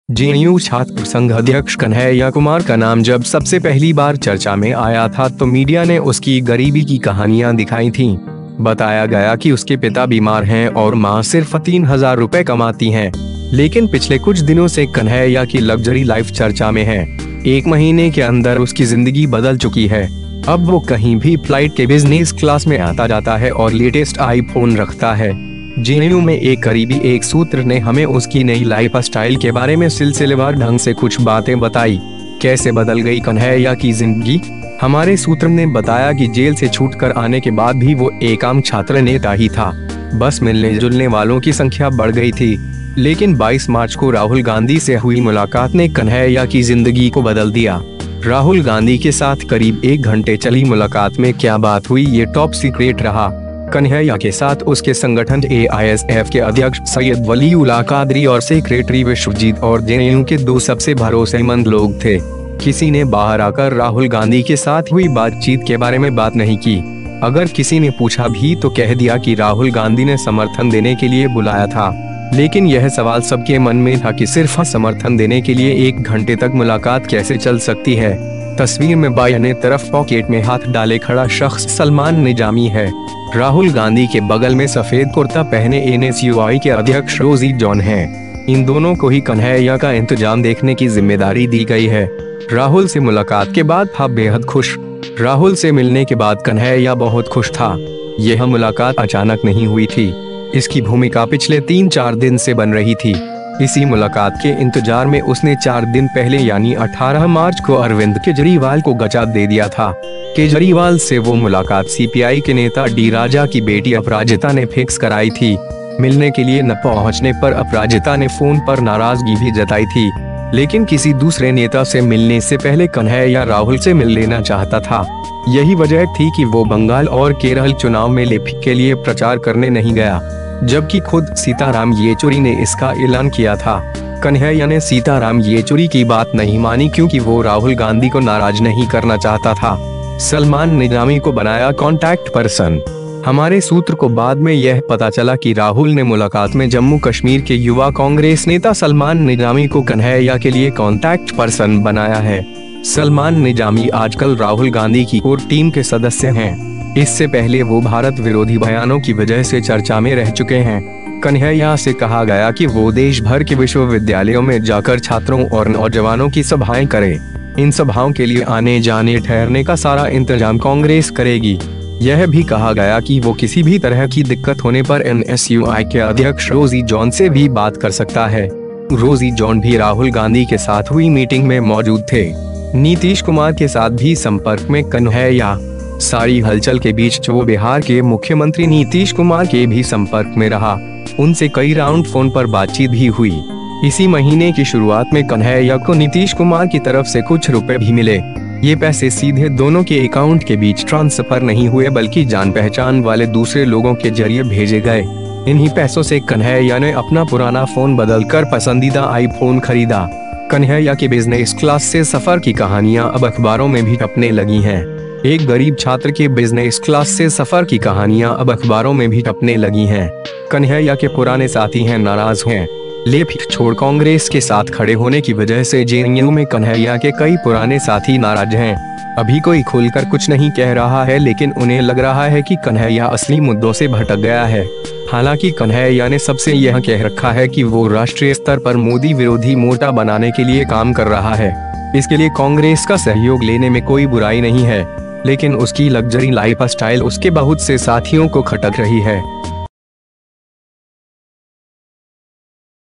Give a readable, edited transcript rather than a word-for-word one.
JNU छात्र संघ अध्यक्ष कन्हैया कुमार का नाम जब सबसे पहली बार चर्चा में आया था तो मीडिया ने उसकी गरीबी की कहानियां दिखाई थीं। बताया गया कि उसके पिता बीमार हैं और मां सिर्फ 3,000 रुपए कमाती हैं। लेकिन पिछले कुछ दिनों से कन्हैया की लग्जरी लाइफ चर्चा में है। 1 महीने के अंदर उसकी जिंदगी बदल चुकी है। अब वो कहीं भी फ्लाइट के बिजनेस क्लास में आता जाता है और लेटेस्ट आईफोन रखता है। जेएनयू में एक करीबी एक सूत्र ने हमें उसकी नई लाइफ स्टाइल के बारे में सिलसिलेवार ढंग से कुछ बातें बताई। कैसे बदल गई कन्हैया की जिंदगी? हमारे सूत्र ने बताया कि जेल से छूटकर आने के बाद भी वो एक आम छात्र नेता ही था। बस मिलने जुलने वालों की संख्या बढ़ गई थी। लेकिन 22 मार्च को राहुल गांधी से हुई मुलाकात ने कन्हैया की जिंदगी को बदल दिया। राहुल गांधी के साथ करीब 1 घंटे चली मुलाकात में क्या बात हुई ये टॉप सीक्रेट रहा। कन्हैया के साथ उसके संगठन AISF के अध्यक्ष सैयद वलीउल्लाह कादरी और सेक्रेटरी विश्वजीत और जेएनयू के 2 सबसे भरोसेमंद लोग थे। किसी ने बाहर आकर राहुल गांधी के साथ हुई बातचीत के बारे में बात नहीं की। अगर किसी ने पूछा भी तो कह दिया कि राहुल गांधी ने समर्थन देने के लिए बुलाया था। लेकिन यह सवाल सबके मन में था कि सिर्फ समर्थन देने के लिए 1 घंटे तक मुलाकात कैसे चल सकती है। तस्वीर में बाएं तरफ पॉकेट में हाथ डाले खड़ा शख्स सलमान निजामी है। राहुल गांधी के बगल में सफेद कुर्ता पहने NSUI के अध्यक्ष रोजी जॉन हैं। इन दोनों को ही कन्हैया का इंतजाम देखने की जिम्मेदारी दी गई है। राहुल से मुलाकात के बाद था बेहद खुश। राहुल से मिलने के बाद कन्हैया बहुत खुश था। यह मुलाकात अचानक नहीं हुई थी। इसकी भूमिका पिछले 3-4 दिन से बन रही थी। इसी मुलाकात के इंतजार में उसने 4 दिन पहले यानी 18 मार्च को अरविंद केजरीवाल को गचा दे दिया था। केजरीवाल से वो मुलाकात CPI के नेता डी राजा की बेटी अपराजिता ने फिक्स कराई थी। मिलने के लिए न पहुंचने पर अपराजिता ने फोन पर नाराजगी भी जताई थी। लेकिन किसी दूसरे नेता से मिलने से पहले कन्हैया राहुल से मिल लेना चाहता था। यही वजह थी कि वो बंगाल और केरल चुनाव में लेपी के लिए प्रचार करने नहीं गया, जबकि खुद सीताराम येचुरी ने इसका ऐलान किया था। कन्हैया ने सीताराम येचुरी की बात नहीं मानी क्योंकि वो राहुल गांधी को नाराज नहीं करना चाहता था। सलमान निजामी को बनाया कॉन्टैक्ट पर्सन। हमारे सूत्र को बाद में यह पता चला कि राहुल ने मुलाकात में जम्मू कश्मीर के युवा कांग्रेस नेता सलमान निजामी को कन्हैया के लिए कॉन्टैक्ट पर्सन बनाया है। सलमान निजामी आजकल राहुल गांधी की कोर टीम के सदस्य हैं। इससे पहले वो भारत विरोधी बयानों की वजह से चर्चा में रह चुके हैं। कन्हैया से कहा गया कि वो देश भर के विश्वविद्यालयों में जाकर छात्रों और नौजवानों की सभाएं करें। इन सभाओं के लिए आने जाने ठहरने का सारा इंतजाम कांग्रेस करेगी। यह भी कहा गया कि वो किसी भी तरह की दिक्कत होने पर NSUI के अध्यक्ष रोजी जॉन से भी बात कर सकता है। रोजी जॉन भी राहुल गांधी के साथ हुई मीटिंग में मौजूद थे। नीतीश कुमार के साथ भी संपर्क में कन्हैया। सारी हलचल के बीच वो बिहार के मुख्यमंत्री नीतीश कुमार के भी संपर्क में रहा। उनसे कई राउंड फोन पर बातचीत भी हुई। इसी महीने की शुरुआत में कन्हैया को नीतीश कुमार की तरफ से कुछ रुपए भी मिले। ये पैसे सीधे दोनों के अकाउंट के बीच ट्रांसफर नहीं हुए बल्कि जान पहचान वाले दूसरे लोगों के जरिए भेजे गए। इन्हीं पैसों से कन्हैया ने अपना पुराना फोन बदलकर पसंदीदा आईफोन खरीदा। कन्हैया के बिजनेस क्लास से सफर की कहानियां अब अखबारों में भी छपने लगी हैं। एक गरीब छात्र के बिजनेस क्लास से सफर की कहानियां अब अखबारों में भी छपने लगी हैं। कन्हैया के पुराने साथी हैं नाराज हैं। लेपी छोड़ कांग्रेस के साथ खड़े होने की वजह से जेएनयू में कन्हैया के कई पुराने साथी नाराज हैं। अभी कोई खुलकर कुछ नहीं कह रहा है, लेकिन उन्हें लग रहा है कि कन्हैया असली मुद्दों से भटक गया है। हालांकि कन्हैया ने सबसे यह कह रखा है कि वो राष्ट्रीय स्तर पर मोदी विरोधी मोर्चा बनाने के लिए काम कर रहा है। इसके लिए कांग्रेस का सहयोग लेने में कोई बुराई नहीं है, लेकिन उसकी लग्जरी लाइफ स्टाइल उसके बहुत से साथियों को खटक रही है।